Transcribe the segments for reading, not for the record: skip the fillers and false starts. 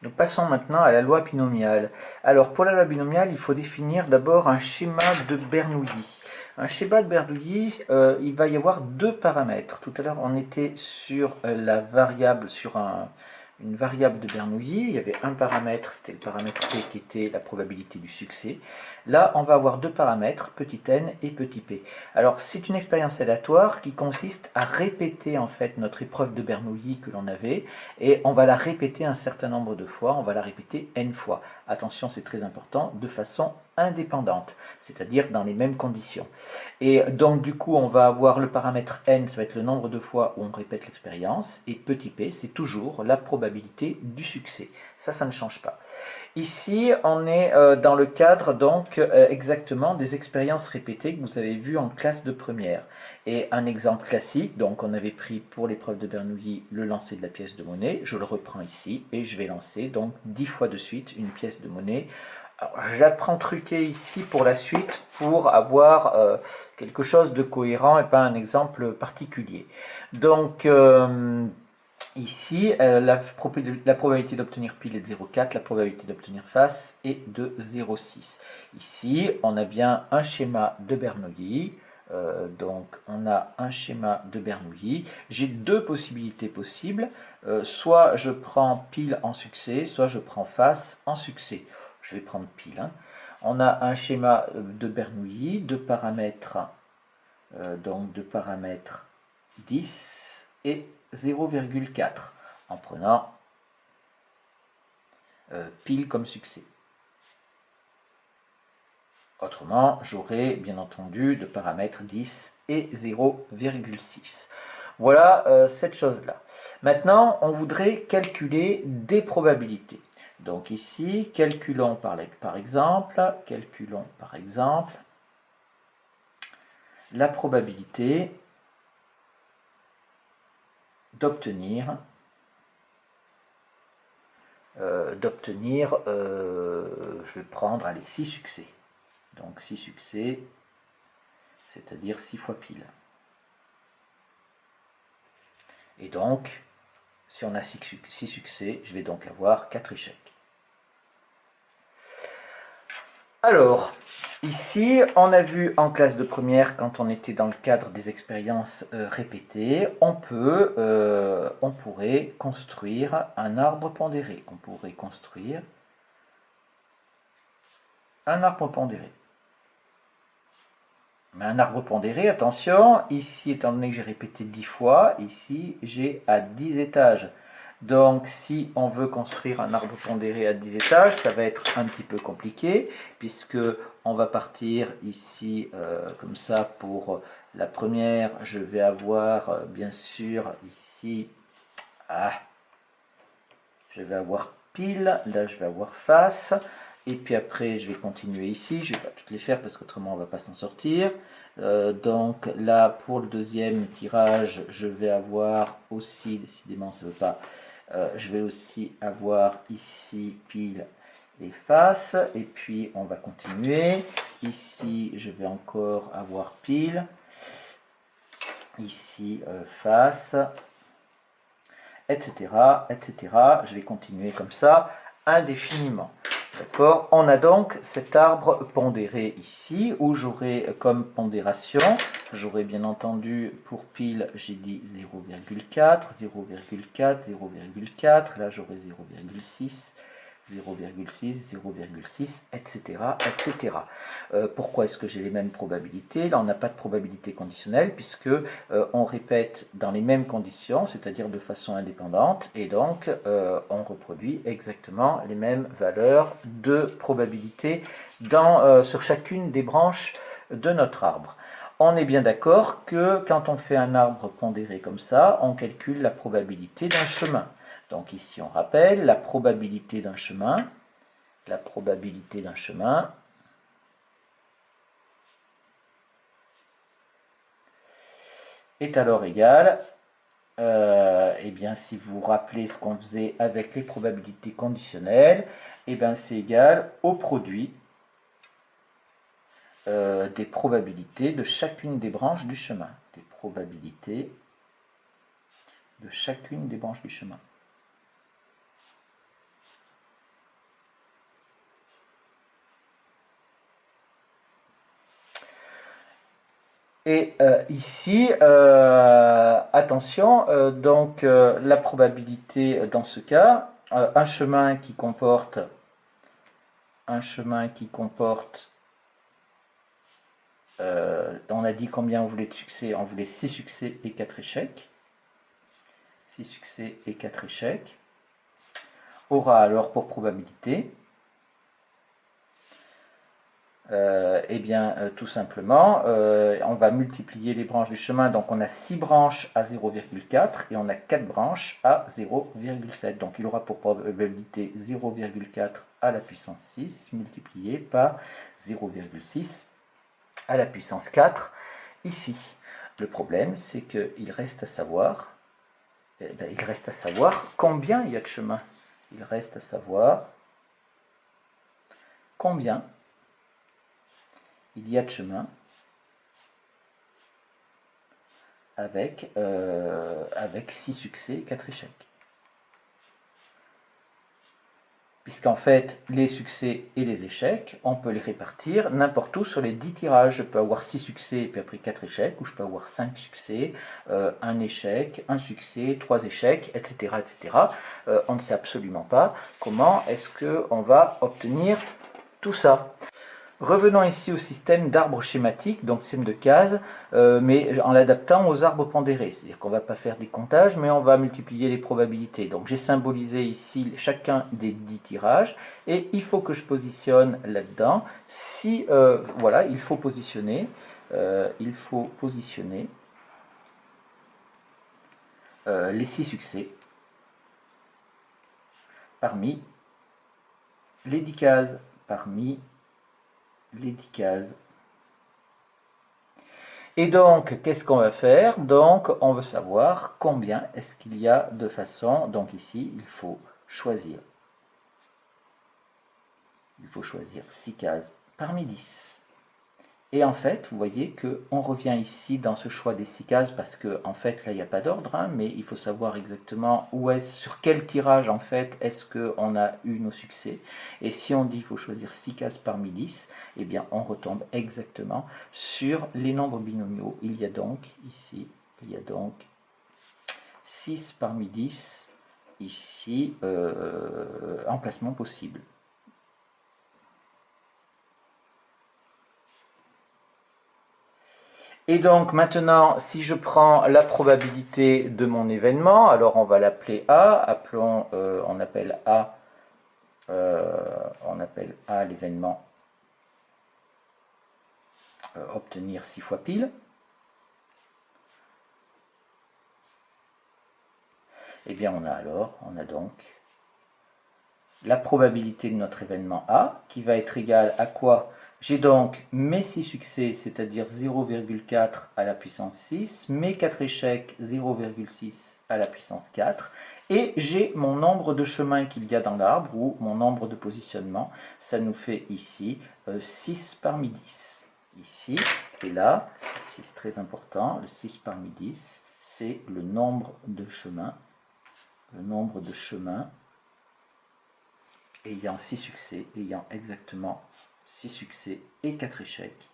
Nous passons maintenant à la loi binomiale. Alors pour la loi binomiale, il faut définir d'abord un schéma de Bernoulli. Un schéma de Bernoulli, il va y avoir deux paramètres. Tout à l'heure, on était sur la variable, une variable de Bernoulli. Il y avait un paramètre, c'était le paramètre P qui était la probabilité du succès. Là, on va avoir deux paramètres, petit n et petit p. Alors c'est une expérience aléatoire qui consiste à répéter en fait notre épreuve de Bernoulli que l'on avait, et on va la répéter un certain nombre de fois, on va la répéter n fois. Attention, c'est très important, de façon indépendante, c'est-à-dire dans les mêmes conditions. Et donc du coup, on va avoir le paramètre n, ça va être le nombre de fois où on répète l'expérience, et petit p, c'est toujours la probabilité du succès. Ça ne change pas. Ici, on est dans le cadre donc exactement des expériences répétées que vous avez vues en classe de première. Et un exemple classique, donc on avait pris pour l'épreuve de Bernoulli le lancer de la pièce de monnaie, je le reprends ici et je vais lancer donc 10 fois de suite une pièce de monnaie. J'apprends truqué ici pour la suite pour avoir quelque chose de cohérent et pas un exemple particulier. Donc ici, la probabilité d'obtenir pile est de 0,4, la probabilité d'obtenir face est de 0,6. Ici, on a bien un schéma de Bernoulli. Donc, on a un schéma de Bernoulli. J'ai deux possibilités possibles. Soit je prends pile en succès, soit je prends face en succès. Je vais prendre pile. Hein. On a un schéma de Bernoulli, de paramètres, donc de paramètres 10 et 0,4 en prenant pile comme succès. Autrement, j'aurai bien entendu de paramètres 10 et 0,6. Voilà cette chose-là. Maintenant, on voudrait calculer des probabilités. Donc ici, calculons par exemple la probabilité d'obtenir je vais prendre, allez, 6 succès. Donc 6 succès, c'est-à-dire 6 fois pile. Et donc, si on a 6 succès, je vais donc avoir 4 échecs. Alors, ici, on a vu en classe de première, quand on était dans le cadre des expériences répétées, on pourrait construire un arbre pondéré. On pourrait construire un arbre pondéré. Mais un arbre pondéré, attention, ici, étant donné que j'ai répété 10 fois, ici, j'ai à 10 étages. Donc, si on veut construire un arbre pondéré à 10 étages, ça va être un petit peu compliqué, puisque on va partir ici, comme ça, pour la première, je vais avoir, bien sûr, ici, je vais avoir pile, là, je vais avoir face, et puis après, je vais continuer ici, je ne vais pas toutes les faire, parce qu'autrement, on ne va pas s'en sortir. Donc là, pour le deuxième tirage, je vais avoir aussi, décidément, ça ne veut pas, je vais aussi avoir ici pile et face, et puis on va continuer. Ici, je vais encore avoir pile, ici face, etc., etc. Je vais continuer comme ça indéfiniment. D'accord. On a donc cet arbre pondéré ici, où j'aurai comme pondération, j'aurai bien entendu pour pile, j'ai dit 0,4, 0,4, 0,4, là j'aurai 0,6, 0,6, 0,6, etc. etc. Pourquoi est-ce que j'ai les mêmes probabilités? Là, on n'a pas de probabilité conditionnelle, puisque on répète dans les mêmes conditions, c'est-à-dire de façon indépendante, et donc on reproduit exactement les mêmes valeurs de probabilité sur chacune des branches de notre arbre. On est bien d'accord que quand on fait un arbre pondéré comme ça, on calcule la probabilité d'un chemin. Donc ici, on rappelle la probabilité d'un chemin. La probabilité d'un chemin est alors égale, eh bien, si vous vous rappelez ce qu'on faisait avec les probabilités conditionnelles, eh bien, c'est égal au produit des probabilités de chacune des branches du chemin. Des probabilités de chacune des branches du chemin. Et ici, attention, donc la probabilité dans ce cas, un chemin qui comporte on a dit combien on voulait de succès, on voulait 6 succès et 4 échecs. 6 succès et 4 échecs. Aura alors pour probabilité, tout simplement, on va multiplier les branches du chemin. Donc on a 6 branches à 0,4 et on a 4 branches à 0,7. Donc il aura pour probabilité 0,4 à la puissance 6 multiplié par 0,6 à la puissance 4 ici. Le problème, c'est qu'il reste à savoir, combien il y a de chemins. Il reste à savoir combien il y a de chemins avec 6 succès et 4 échecs. Puisqu'en fait, les succès et les échecs, on peut les répartir n'importe où sur les 10 tirages. Je peux avoir 6 succès et puis après 4 échecs, ou je peux avoir 5 succès, 1 échec, 1 succès, 3 échecs, etc. etc. On ne sait absolument pas comment est-ce qu'on va obtenir tout ça. Revenons ici au système d'arbres schématiques, donc système de cases, mais en l'adaptant aux arbres pondérés. C'est-à-dire qu'on ne va pas faire des comptages, mais on va multiplier les probabilités. Donc j'ai symbolisé ici chacun des 10 tirages, et il faut que je positionne là-dedans. Si, voilà, il faut positionner les 6 succès parmi les 10 cases, les 10 cases. Et donc, qu'est-ce qu'on va faire? Donc, on veut savoir combien est-ce qu'il y a de façons. Donc ici, il faut choisir 6 cases parmi 10. Et en fait, vous voyez qu'on revient ici dans ce choix des 6 cases parce que en fait, là, il n'y a pas d'ordre, hein, mais il faut savoir exactement sur quel tirage, en fait, est-ce qu'on a eu nos succès. Et si on dit qu'il faut choisir 6 cases parmi 10, eh bien, on retombe exactement sur les nombres binomiaux. Il y a donc, ici, 6 parmi 10, ici, emplacement possible. Et donc maintenant, si je prends la probabilité de mon événement, alors on va l'appeler A, on appelle A l'événement obtenir 6 fois pile. Eh bien on a donc la probabilité de notre événement A qui va être égale à quoi? J'ai donc mes 6 succès, c'est-à-dire 0,4 à la puissance 6, mes 4 échecs, 0,6 à la puissance 4, et j'ai mon nombre de chemins qu'il y a dans l'arbre, ou mon nombre de positionnements. Ça nous fait ici 6 parmi 10. Ici, et là, c'est très important, le 6 parmi 10, c'est le nombre de chemins. Le nombre de chemins ayant 6 succès, ayant exactement 6 succès et 4 échecs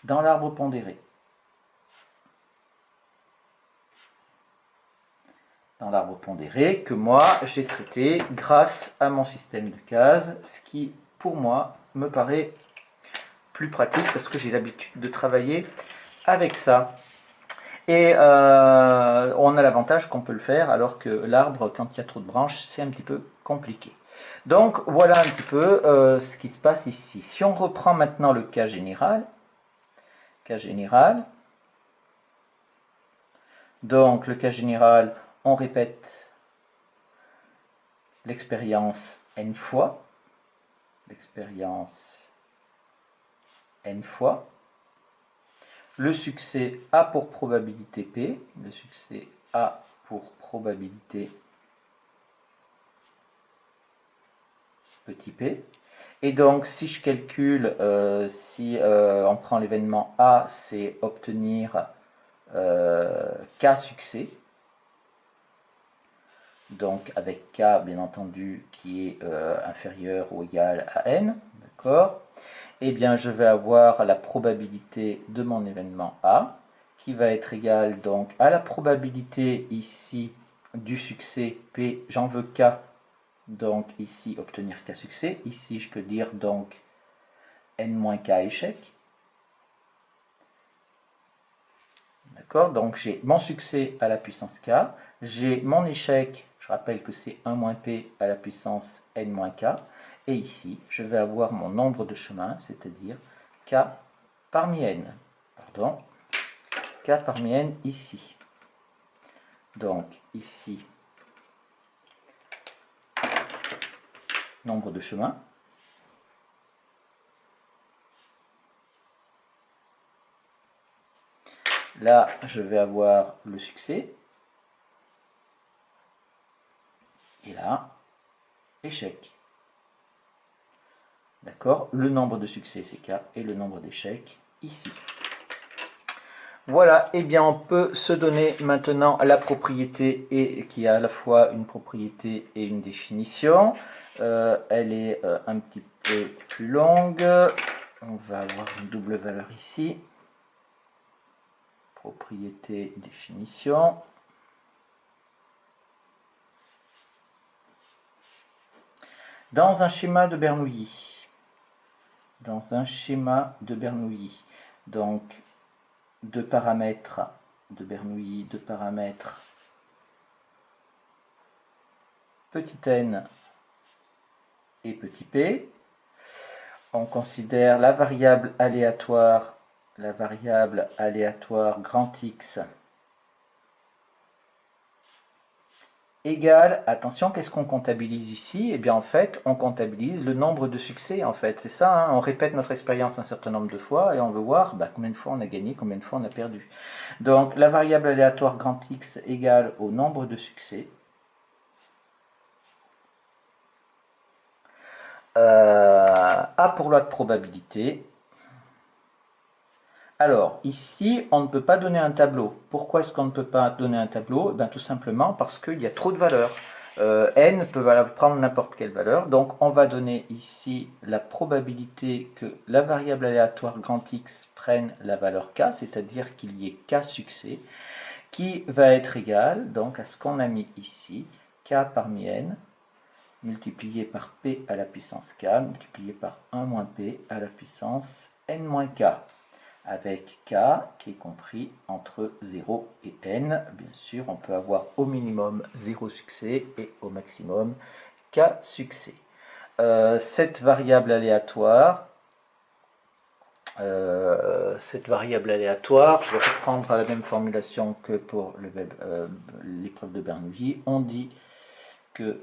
dans l'arbre pondéré. Dans l'arbre pondéré que moi j'ai traité grâce à mon système de cases, ce qui pour moi me paraît plus pratique parce que j'ai l'habitude de travailler avec ça. Et on a l'avantage qu'on peut le faire alors que l'arbre, quand il y a trop de branches, c'est un petit peu compliqué. Donc voilà un petit peu ce qui se passe ici. Si on reprend maintenant le cas général, donc le cas général, on répète l'expérience n fois, le succès A pour probabilité P, petit p. Et donc, si je calcule, si on prend l'événement A, c'est obtenir K succès. Donc, avec K, bien entendu, qui est inférieur ou égal à N. D'accord ? eh bien, je vais avoir la probabilité de mon événement A, qui va être égale donc à la probabilité ici du succès P, j'en veux K, donc ici obtenir K succès. Ici, je peux dire donc N-K échec. D'accord, donc j'ai mon succès à la puissance K, j'ai mon échec, je rappelle que c'est 1 P à la puissance N-K, et ici, je vais avoir mon nombre de chemins, c'est-à-dire K parmi N. Pardon, K parmi N ici. Donc ici, nombre de chemins. Là, je vais avoir le succès. Et là, échec. D'accord? Le nombre de succès, c'est K, et le nombre d'échecs, ici. Voilà, et bien on peut se donner maintenant la propriété et qui a à la fois une propriété et une définition. Elle est un petit peu plus longue. On va avoir une double valeur ici. Propriété, définition. Dans un schéma de Bernoulli, donc deux paramètres de Bernoulli, deux paramètres petit n et petit p. On considère la variable aléatoire grand X égale, attention, qu'est-ce qu'on comptabilise ici? Eh bien en fait, on comptabilise le nombre de succès en fait, c'est ça, hein, on répète notre expérience un certain nombre de fois et on veut voir combien de fois on a gagné, combien de fois on a perdu. Donc la variable aléatoire grand X égale au nombre de succès. A pour loi de probabilité. Alors, ici, on ne peut pas donner un tableau. Pourquoi est-ce qu'on ne peut pas donner un tableau? Tout simplement parce qu'il y a trop de valeurs. N peut prendre n'importe quelle valeur. Donc, on va donner ici la probabilité que la variable aléatoire grand X prenne la valeur K, c'est-à-dire qu'il y ait K succès, qui va être égal donc, à ce qu'on a mis ici, K parmi N, multiplié par P à la puissance K, multiplié par 1 moins P à la puissance N moins K, avec K qui est compris entre 0 et N. Bien sûr, on peut avoir au minimum 0 succès et au maximum K succès. Cette variable aléatoire, je vais reprendre la même formulation que pour l'épreuve de Bernoulli. On dit que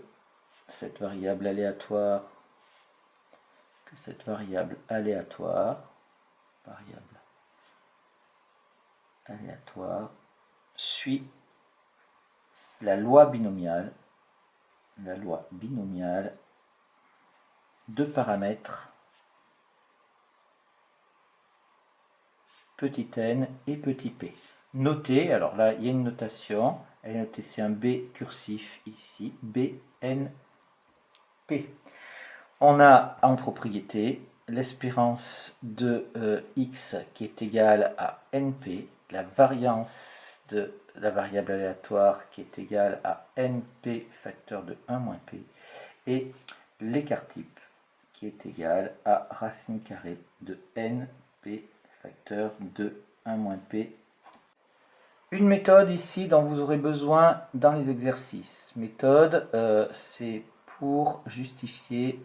cette variable aléatoire, suit la loi binomiale de paramètres petit n et petit p. Notez, alors là il y a une notation, elle est notée, c'est un B cursif ici, BNP. On a en propriété l'espérance de x qui est égale à np, la variance de la variable aléatoire qui est égale à np facteur de 1 moins p, et l'écart type qui est égal à racine carrée de np facteur de 1 moins p. Une méthode ici dont vous aurez besoin dans les exercices. Méthode, c'est pour justifier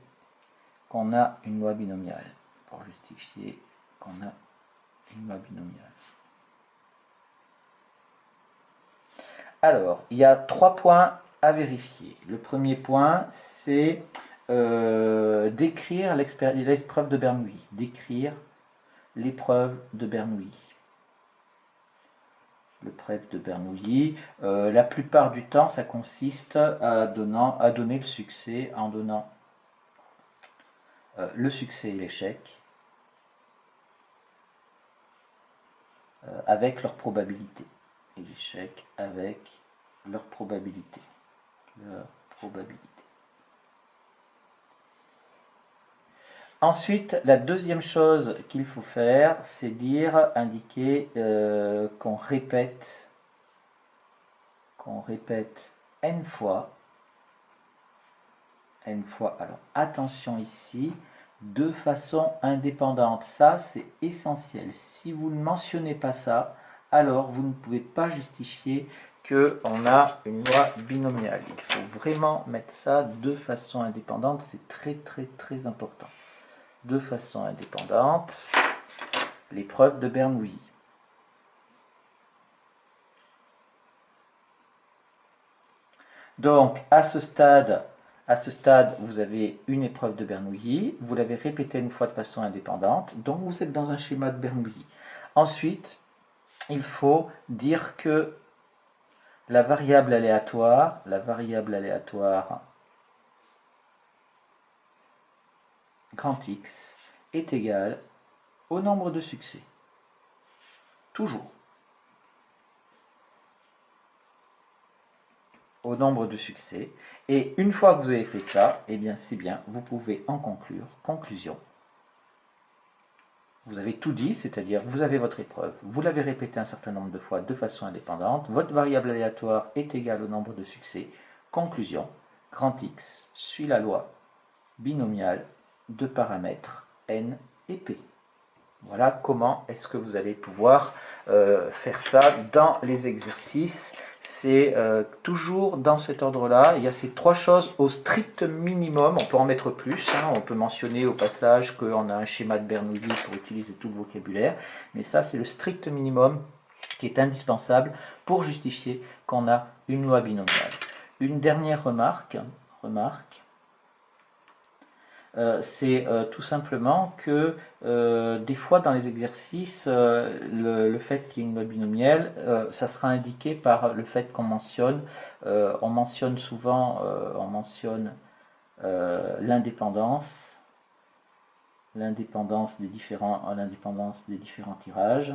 qu'on a une loi binomiale. Alors, il y a 3 points à vérifier. Le premier point, c'est décrire l'épreuve de Bernoulli. La plupart du temps, ça consiste à donner le succès en donnant le succès et l'échec avec leur probabilité. Et l'échec avec leur probabilité. Ensuite, la deuxième chose qu'il faut faire, c'est indiquer qu'on répète n fois. Alors attention ici, de façon indépendante. Ça, c'est essentiel. Si vous ne mentionnez pas ça, alors vous ne pouvez pas justifier qu'on a une loi binomiale. Il faut vraiment mettre ça de façon indépendante. C'est très très très important. De façon indépendante, l'épreuve de Bernoulli. Donc, à ce stade, vous avez une épreuve de Bernoulli. Vous l'avez répétée une fois de façon indépendante. Donc, vous êtes dans un schéma de Bernoulli. Ensuite, il faut dire que la variable aléatoire grand X est égale au nombre de succès. Toujours. Au nombre de succès. Et une fois que vous avez fait ça, eh bien c'est bien, vous pouvez en conclure. Conclusion. Vous avez tout dit, c'est-à-dire vous avez votre épreuve, vous l'avez répété un certain nombre de fois de façon indépendante, votre variable aléatoire est égale au nombre de succès. Conclusion, grand X suit la loi binomiale de paramètres n et p. Voilà comment est-ce que vous allez pouvoir faire ça dans les exercices. C'est toujours dans cet ordre-là. Il y a ces trois choses au strict minimum. On peut en mettre plus. On peut mentionner au passage qu'on a un schéma de Bernoulli pour utiliser tout le vocabulaire. Mais ça, c'est le strict minimum qui est indispensable pour justifier qu'on a une loi binomiale. Une dernière remarque. C'est tout simplement que des fois dans les exercices, le fait qu'il y ait une loi binomiale, ça sera indiqué par le fait qu'on mentionne, souvent, l'indépendance des différents tirages.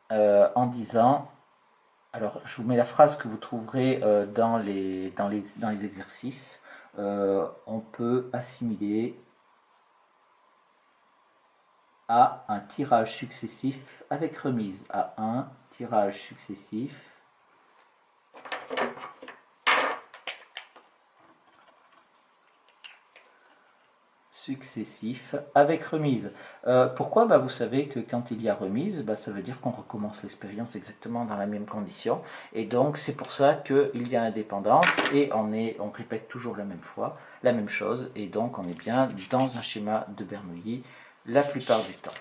En disant, alors je vous mets la phrase que vous trouverez dans les exercices. On peut assimiler à un tirage successif avec remise, à un tirage successif avec remise. Pourquoi? Vous savez que quand il y a remise, ça veut dire qu'on recommence l'expérience exactement dans la même condition. Et donc c'est pour ça qu'il y a indépendance et on répète toujours la même chose. Et donc on est bien dans un schéma de Bernoulli la plupart du temps.